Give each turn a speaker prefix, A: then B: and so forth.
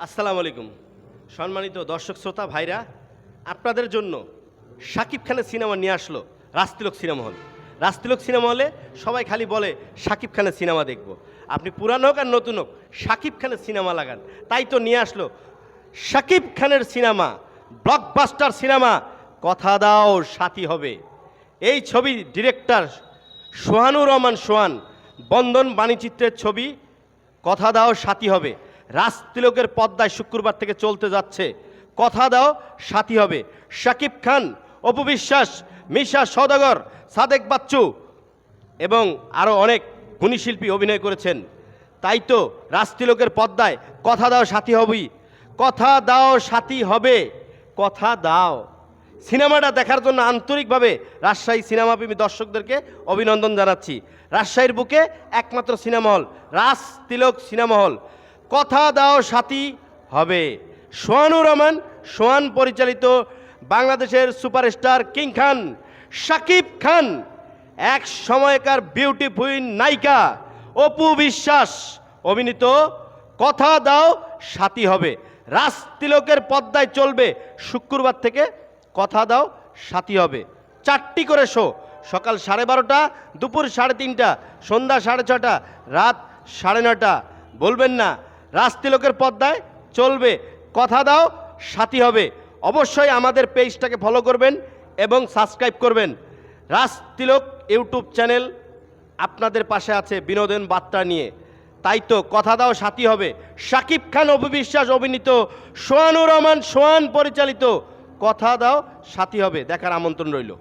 A: আসসালামু আলাইকুম সম্মানিত দর্শক শ্রোতা ভাইরা, আপনাদের জন্য শাকিব খানের সিনেমা নিয়ে আসলো Rajtilak cinema hall. Rajtilak cinema হলে সবাই খালি বলে শাকিব খানের সিনেমা দেখব। আপনি পুরানো হোক আর নতুন হোক, শাকিব খানের সিনেমা লাগান। তাই তো নিয়ে আসলো শাকিব খানের সিনেমা, ব্লকবাস্টার সিনেমা কথা দাও সাথী হবে। এই ছবি ডিরেক্টর সোহানুর রহমান সোহান, বন্ধন বাণীচিত্রের ছবি কথা দাও সাথী হবে। রাজতিলকের পর্দায় শুক্রবার থেকে চলতে যাচ্ছে কথা দাও সাথী হবে। শাকিব খান, অপু বিশ্বাস, মিশা সওদাগর, সাদেক বাচ্চু এবং আরও অনেক গুণী শিল্পী অভিনয় করেছেন। তাই তো রাজতিলকের পর্দায় কথা দাও সাথী হবেই। কথা দাও সাথী হবে, কথা দাও। সিনেমাটা দেখার জন্য আন্তরিকভাবে রাজশাহী সিনেমাপ্রেমী দর্শকদেরকে অভিনন্দন জানাচ্ছি। রাজশাহীর বুকে একমাত্র cinema hall Rajtilak cinema hall. কথা দাও সাথী হবে। সোহানুর রহমান সোহান পরিচালিত বাংলাদেশের সুপারস্টার কিং খান শাকিব খান, এক সময়কার বিউটিফুল নায়িকা অপু বিশ্বাস অভিনীত কথা দাও সাথী হবে রাজতিলকের পর্দায় চলবে শুক্রবার থেকে। কথা দাও সাথী হবে 4টি করে শো, সকাল 12:30, দুপুর 3:30, সন্ধ্যা 6:30, রাত 9:30। বলবেন না রাজতিলকের পর্দায় চলবে কথা দাও সাথী হবে। অবশ্যই আমাদের পেজটাকে ফলো করবেন এবং সাবস্ক্রাইব করবেন। রাজতিলক ইউটিউব চ্যানেল আপনাদের পাশে আছে বিনোদন বার্তা নিয়ে। তাই তো কথা দাও সাথী হবে শাকিব খান, অপু বিশ্বাস অভিনীত, সোহানুর রহমান সোহান পরিচালিত কথা দাও সাথী হবে। দেখার আমন্ত্রণ রইল।